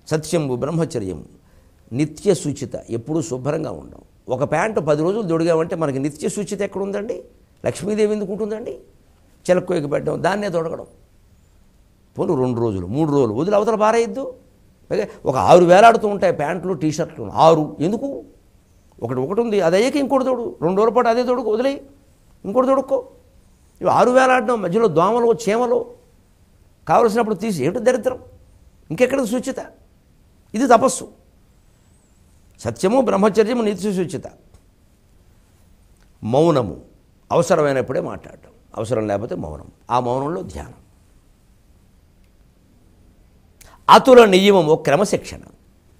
సత్యంబు బ్రహ్మచర్యము నిత్య శుచిత, ఎప్పుడూ శుభ్రంగా ఉండడం. ఒక ప్యాంటు 10 రోజులు దొడిగామంటే మనకి నిత్య శుచిత ఎక్కడుందండి? లక్ష్మీదేవి ఎందుకు ఉంటుందండి? చిలక్కోయకి పెట్టడం, దాన్నే దొడగడం. పోను 2 రోజులు 3 రోజులు వదిలి అవతల పారేయద్దు. ఒక 6 వేలాడుతూ ఉంటాయి ప్యాంట్లు టీషర్ట్లు, 6 ఎందుకు? ఒకటి ఉంది, అది అయ్యాక ఇంకోటి తోడు, 2 రోజుల పాటు అదే తోడుకు వదిలేయి, ఇంకోటి తోడుక్కో. ఇవి 6 వేలాడడం, మధ్యలో దోమలు చీమలు, కావలసినప్పుడు తీసి, ఏమిటి దరిద్రం? ఇంకెక్కడ శుచిత? ఇది తపస్సు. సత్యము బ్రహ్మచర్యము నిత్య శుచిత. మౌనము, అవసరమైనప్పుడే మాట్లాడటం, అవసరం లేకపోతే మౌనం. ఆ మౌనంలో ధ్యానం. అతుల నియమము క్రమశిక్షణ.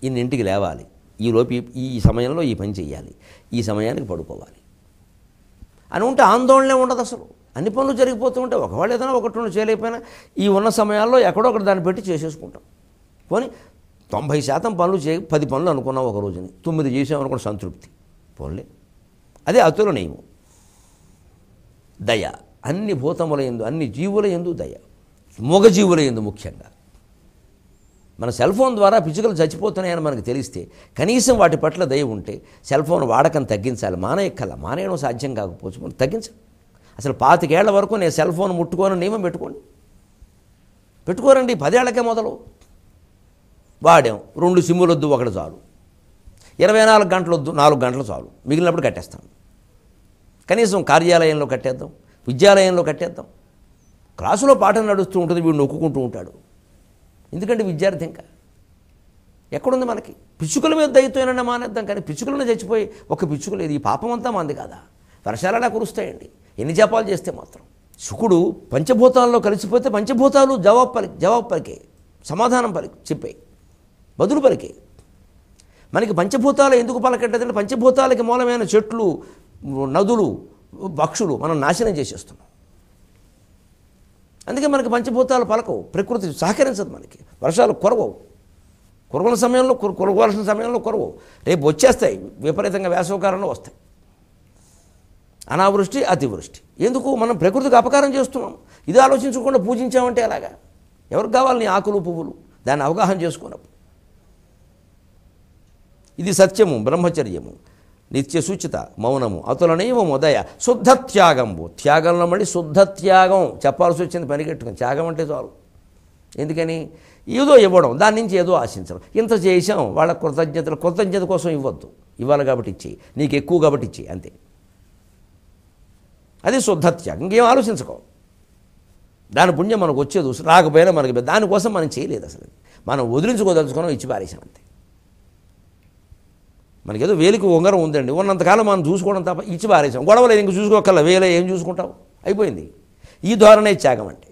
ఇన్నింటికి లేవాలి, ఈలోపు ఈ సమయంలో ఈ పని చేయాలి, ఈ సమయానికి పడుకోవాలి అని ఉంటే ఆందోళనే ఉండదు అసలు. అన్ని పనులు జరిగిపోతూ ఉంటే ఒకవేళ ఏదైనా ఒకటి రెండు చేయలేకపోయినా ఈ ఉన్న సమయాల్లో ఎక్కడో ఒకటి దాన్ని పెట్టి చేసేసుకుంటాం. పోనీ 90% పనులు 10 పనులు అనుకున్నాం ఒక రోజుని, 9 చేసామనుకోండి సంతృప్తి. పోన్లే, అదే అతుల నియమం. దయ, అన్ని భూతముల యందు అన్ని జీవుల యందు దయ, మూగజీవుల యందు ముఖ్యంగా. మన సెల్ ఫోన్ ద్వారా పిచ్చుకలు చచ్చిపోతున్నాయని మనకు తెలిస్తే కనీసం వాటి పట్ల దయ ఉంటే సెల్ ఫోన్ వాడకం తగ్గించాలి. మానేయడం సాధ్యం కాకపోవచ్చు, మనం తగ్గించాలి. అసలు 25 ఏళ్ల వరకు నేను సెల్ ఫోన్ ముట్టుకోని నియమం పెట్టుకోరండి. 10 ఏళ్లకే మొదలు వాడాం, 2 సిమ్ములు వద్దు, ఒకటి చాలు. 24 గంటలు వద్దు, 4 గంటలు చాలు, మిగిలినప్పుడు కట్టేస్తాం. కనీసం కార్యాలయంలో కట్టేద్దాం, విద్యాలయంలో కట్టేద్దాం. క్లాసులో పాఠం నడుస్తూ ఉంటుంది, వీడు నొక్కుంటూ ఉంటాడు. ఎందుకంటే విద్యార్థి ఇంకా ఎక్కడుంది మనకి? పిచ్చుకల మీద దయతోనన్నా మానేద్దాం, కానీ పిచ్చుకలను చచ్చిపోయి ఒక పిచ్చుక లేదు. ఈ పాపం అంతా మంది కాదా? వర్షాలలా కురుస్తాయండి ఎన్ని జపాలు చేస్తే మాత్రం. శుకుడు పంచభూతాల్లో కలిసిపోతే పంచభూతాలు జవాబు పలికే, సమాధానం చెప్పాయి, బదులు పలికే. మనకి పంచభూతాలు ఎందుకు పలకట్టదంటే పంచభూతాలకి మూలమైన చెట్లు, నదులు, పక్షులు మనం నాశనం చేసేస్తున్నాం. అందుకే మనకి పంచభూతాలు పలకవు, ప్రకృతి సహకరించదు. మనకి వర్షాలు కురవని సమయంలో కురవలసిన సమయంలో కురవవు. రేపు వచ్చేస్తాయి, విపరీతంగా వేసవకాలంలో వస్తాయి. అనావృష్టి, అతివృష్టి. ఎందుకు? మనం ప్రకృతికి అపకారం చేస్తున్నాం. ఇది ఆలోచించకుండా పూజించామంటే ఎలాగా? ఎవరికి కావాలి నీ ఆకులు పువ్వులు? దాన్ని అవగాహన చేసుకున్నప్పుడు. ఇది సత్యము బ్రహ్మచర్యము నిత్య సూచిత, మౌనము, అతులనీయము, దయ, శుద్ధ త్యాగంబు. త్యాగంలో మళ్ళీ శుద్ధ త్యాగం చెప్పాల్సి వచ్చింది, పనిగట్టుకుని. త్యాగం అంటే చాలు. ఎందుకని? ఏదో ఇవ్వడం, దాని నుంచి ఏదో ఆశించడం. ఇంత చేసాం, వాళ్ళ కృతజ్ఞత కోసం ఇవ్వద్దు. ఇవ్వాలి కాబట్టి ఇచ్చేయి, నీకు ఎక్కువ కాబట్టి ఇచ్చేయి, అంతే. అది శుద్ధ త్యాగం. ఇంకేం ఆలోచించుకో. దాని పుణ్యం మనకు వచ్చేది, రాకపోయినా మనకి దానికోసం మనం చేయలేదు. అసలు మనం వదిలించుకోదలుచుకున్నాం, ఇచ్చి పారేసాం, అంతే. మనకేదో వేలికి ఉంగరం ఉందండి, ఉన్నంతకాలం మనం చూసుకోవడం తప్ప ఇచ్చి పారేసాం. గొడవలేదు, ఇంక చూసుకోకల్లా, వేలే ఏం చూసుకుంటావు, అయిపోయింది. ఈ ధోరణే త్యాగం అంటే.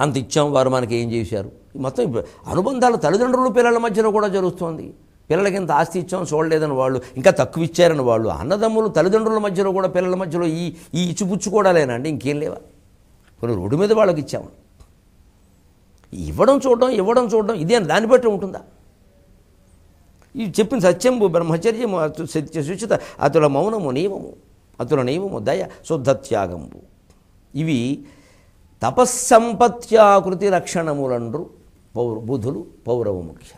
అంత ఇచ్చాం, వారు మనకి ఏం చేశారు. మొత్తం అనుబంధాలు తల్లిదండ్రులు పిల్లల మధ్యలో కూడా జరుగుతుంది. పిల్లలకి ఇంత ఆస్తి ఇచ్చాం చూడలేదని వాళ్ళు, ఇంకా తక్కువ ఇచ్చారని వాళ్ళు, అన్నదమ్ములు తల్లిదండ్రుల మధ్యలో కూడా పిల్లల మధ్యలో ఈ ఇచ్చిపుచ్చుకోవడాలేనండి, ఇంకేం లేవా? కొన్ని రోడ్డు మీద వాళ్ళకి ఇచ్చాము. ఇవ్వడం చూడడం ఇదే దాన్ని బట్టి ఉంటుందా? ఈ చెప్పిన సత్యంబు బ్రహ్మచర్యము సత్య శుచిత, అతుల మౌనము నియమము, దయ, శుద్ధ త్యాగంబు. ఇవి తపస్సంపత్యాకృతి రక్షణములండ్రు బుధులు పౌరవ ముఖ్య.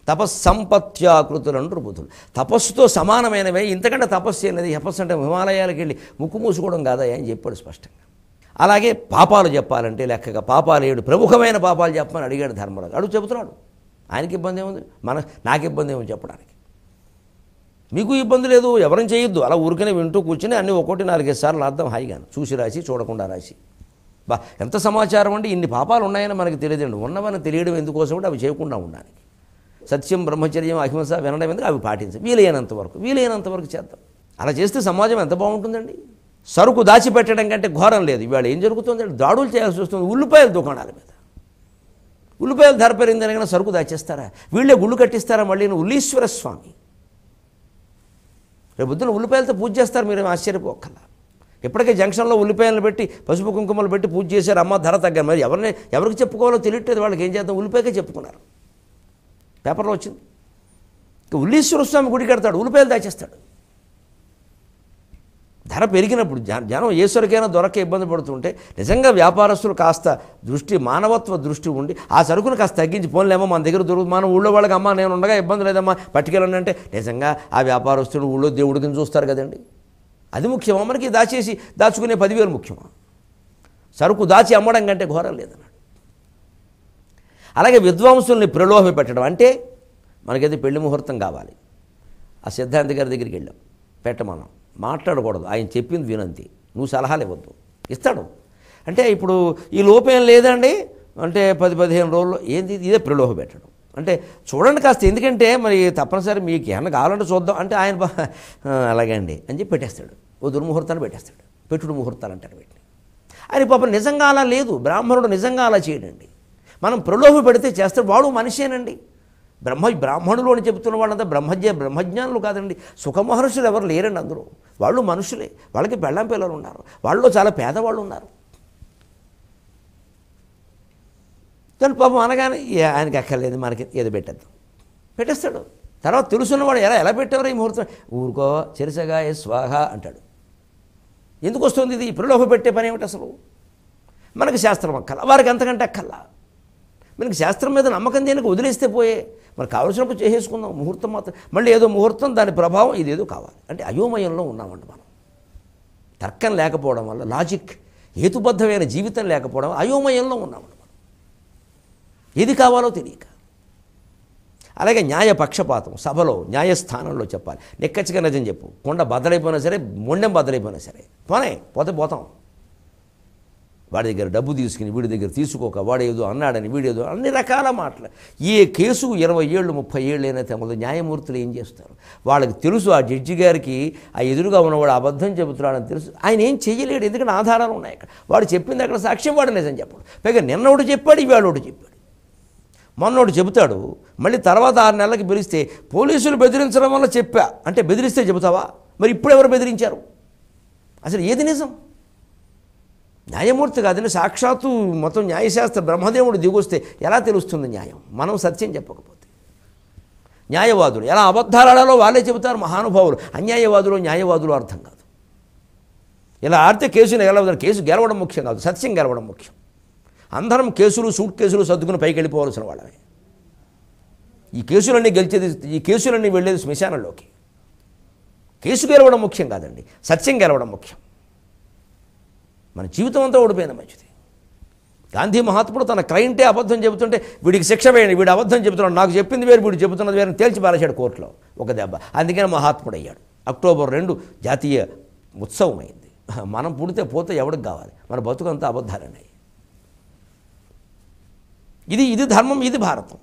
తపస్సంపత్యాకృతులండ్రు బుధులు. తపస్సుతో సమానమైనవే. ఇంతకంటే తపస్సు అనేది, తపస్సు అంటే హిమాలయాలకు వెళ్ళి ముక్కు మూసుకోవడం కాదా అని చెప్పాడు స్పష్టంగా. అలాగే పాపాలు చెప్పాలంటే లెక్కగా పాపాలు 7 ప్రముఖమైన పాపాలు చెప్పమని అడిగాడు ధర్మరాజు. అడుగు చెబుతున్నాడు. ఆయనకి ఇబ్బంది ఏముంది, నాకు ఇబ్బంది ఏముంది చెప్పడానికి. మీకు ఇబ్బంది లేదు, ఎవరిని చేయొద్దు. అలా ఊరికనే వింటూ కూర్చొని అన్నీ 1-4 సార్లు అర్థం హాయిగాను, చూసి రాసి చూడకుండా రాసి. ఎంత సమాచారం అంటే ఇన్ని పాపాలు ఉన్నాయని మనకి తెలియదండి. ఉన్నవని తెలియడం ఎందుకోసం కూడా అవి చేయకుండా ఉండడానికి. సత్యం బ్రహ్మచర్యం అహింస వినడం ఎందుకు, అవి పాటించాలి. వీలైనంత వరకు చేద్దాం. అలా చేస్తే సమాజం ఎంత బాగుంటుందండి. సరుకు దాచిపెట్టడం కంటే ఘోరం లేదు. ఇవాళ ఏం జరుగుతుందంటే దాడులు చేయాల్సి వస్తుంది ఉల్లిపాయల దుకాణాల మీద. ఉల్లిపాయలు ధర పెరిగిందని కన్నా సరుకు దాచేస్తారా? వీళ్ళే గుళ్ళు కట్టిస్తారా మళ్ళీ? ఉల్లీశ్వర స్వామి రేపు పొద్దున ఉల్లిపాయలతో పూజ చేస్తారు, మీరేం ఆశ్చర్యపోకల్లా. ఇప్పటికే జంక్షన్లో ఉల్లిపాయలు పెట్టి పసుపు కుంకుమలు పెట్టి పూజ చేశారు. అమ్మ ధర తగ్గారు. మరి ఎవరికి చెప్పుకోవాలో తెలియట్లేదు వాళ్ళకి. ఏం చేద్దాం, ఉల్లిపాయకే చెప్పుకున్నారు. పేపర్లో వచ్చింది. ఉల్లీశ్వర స్వామి గుడి కడతాడు, ఉల్లిపాయలు దాచేస్తాడు. ధర పెరిగినప్పుడు జనం ఏ సరుకైనా దొరక ఇబ్బంది పడుతుంటే నిజంగా వ్యాపారస్తులు కాస్త దృష్టి, మానవత్వ దృష్టి ఉండి ఆ సరుకును కాస్త తగ్గించి పోన్లేమో మన దగ్గర దొరుకుతుంది, మన ఊళ్ళో వాళ్ళకి అమ్మ నేను ఉండగా ఇబ్బంది లేదమ్మా పట్టుకెళ్ళండి అంటే నిజంగా ఆ వ్యాపారస్తుడు ఊళ్ళో దేవుడి కింద చూస్తారు కదండి. అది ముఖ్యమా మనకి? దాచుకునే 10,000 ముఖ్యమా? సరుకు దాచి అమ్మడం కంటే ఘోరం లేదన్నాడు. అలాగే విద్వాంసుల్ని ప్రలోభ పెట్టడం అంటే మనకైతే పెళ్లి ముహూర్తం కావాలి, ఆ సిద్ధాంతి గారి దగ్గరికి వెళ్ళాం, పెట్టమన్నాం, మాట్లాడకూడదు, ఆయన చెప్పింది వినంతి, నువ్వు సలహాలు ఇవ్వద్దు, ఇస్తాడు. అంటే ఇప్పుడు ఈ లోపేం లేదండి అంటే 10-15 రోజుల్లో ఏంది, ఇదే ప్రలోభ పెట్టడం. అంటే చూడండి కాస్త, ఎందుకంటే మరి తప్పనిసరి మీకు ఏమన్నా కావాలంటే చూద్దాం అంటే ఆయన అలాగే అండి అని చెప్పి పెట్టేస్తాడు, ఓ దుర్ముహూర్తాన్ని పెట్టేస్తాడు, పెట్టుడు ముహూర్తాలు అంటారు వీటిని. ఆయన పాపం నిజంగా అలా లేదు, బ్రాహ్మణుడు నిజంగా అలా చేయడండి. మనం ప్రలోభ పెడితే చేస్తాడు, వాడు మనిషేనండి. బ్రాహ్మణులు అని చెబుతున్న వాళ్ళంతా బ్రహ్మజ్ఞానులు కాదండి. సుఖమహర్షులు ఎవరు లేరండి అందరూ, వాళ్ళు మనుషులే, వాళ్ళకి పెళ్ళాం పిల్లలు ఉన్నారు, వాళ్ళలో చాలా పేదవాళ్ళు ఉన్నారు. కానీ పాపం అనగానే ఆయనకి అక్కర్లేదు, మనకి ఏదో పెట్టేస్తాడు. తర్వాత తెలుసున్నవాడు ఎలా పెట్టేవారు ఈ ముహూర్తం, ఊరుకో చెరిసగా స్వాహ అంటాడు. ఎందుకు వస్తుంది ఇది? ప్రలోభ పెట్టే పని ఏమిటి అసలు? మనకి శాస్త్రం అక్కల, వారికి అంతకంటే అక్కల్లా. మనకి శాస్త్రం మీద నమ్మకం దేనికి, వదిలేస్తే పోయే, మనకు కావలసినప్పుడు చేసేసుకుందాం. ముహూర్తం మాత్రం మళ్ళీ ఏదో ముహూర్తం, దాని ప్రభావం ఇదేదో కావాలి అంటే అయోమయంలో ఉన్నామండి మనం. తర్కం లేకపోవడం వల్ల, లాజిక్ హేతుబద్ధమైన జీవితం లేకపోవడం, అయోమయంలో ఉన్నామండి మనం, ఏది కావాలో తెలియక. అలాగే న్యాయ పక్షపాతం, సభలో న్యాయస్థానంలో చెప్పాలి, నిక్కచ్చిగా నిజం చెప్పు, కొండ బద్దలైపోయినా సరే, మొండెం బద్దలైపోయినా సరే, పోతాం. వాడి దగ్గర డబ్బు తీసుకుని వీడి దగ్గర తీసుకోక, వాడు ఏదో అన్నాడని వీడేదో, అన్ని రకాల మాటలు. ఏ కేసు 20 ఏళ్ళు 30 ఏళ్ళు అయినా తెమ్మదు, న్యాయమూర్తులు ఏం చేస్తారు? వాళ్ళకి తెలుసు, ఆ జడ్జి గారికి ఆ ఎదురుగా ఉన్నవాడు అబద్ధం చెబుతున్నాడని తెలుసు, ఆయన ఏం చెయ్యలేడు, ఎందుకంటే ఆధారాలు ఉన్నాయి అక్కడ. వాడు చెప్పింది అక్కడ సాక్ష్యం, వాడు నిజం చెప్పాడు. పైగా నిన్నోడు చెప్పాడు, ఇవాళ ఒకటి చెప్పాడు, మొన్నోడు చెబుతాడు, మళ్ళీ తర్వాత 6 నెలలకి పిలిస్తే పోలీసులు బెదిరించడం వల్ల చెప్పా అంటే బెదిరిస్తే చెబుతావా? మరి ఇప్పుడు ఎవరు బెదిరించారు? అసలు ఏది నిజం? న్యాయమూర్తి కాదని సాక్షాత్తు మొత్తం న్యాయశాస్త్ర బ్రహ్మదేవుడు దిగొస్తే ఎలా తెలుస్తుంది న్యాయం, మనం సత్యం చెప్పకపోతే? న్యాయవాదులు ఎలా అబద్ధాలలో వాళ్ళే చెబుతారు మహానుభావులు, అన్యాయవాదులు న్యాయవాదులు అర్థం కాదు. ఇలా ఆడితే కేసుని గెలవదు, కేసు గెలవడం ముఖ్యం కాదు, సత్యం గెలవడం ముఖ్యం. అందరం సూట్ కేసులు సర్దుకుని పైకి వెళ్ళిపోవాల్సిన వాళ్ళమే. ఈ కేసులన్నీ వెళ్ళేది శ్మశానంలోకి. కేసు గెలవడం ముఖ్యం కాదండి, సత్యం గెలవడం ముఖ్యం. మన జీవితం అంతా ఓడిపోయిన మంచిది. గాంధీ మహాత్ముడు తన క్లయింటే అబద్ధం చెబుతుంటే వీడికి శిక్ష వేయండి, వీడు అబద్ధం చెబుతున్నాడు, నాకు చెప్పింది వేరు, వీడు చెబుతున్నది వేరు తేల్చి పారేశాడు కోర్టులో ఒక దెబ్బ. అందుకని మహాత్ముడు అయ్యాడు. అక్టోబర్ 2 జాతీయ ఉత్సవం అయింది. మనం పుడితే పోతే ఎవడికి కావాలి? మన బతుకంతా అబద్ధాలన్నాయి. ఇది ధర్మం, ఇది భారతం.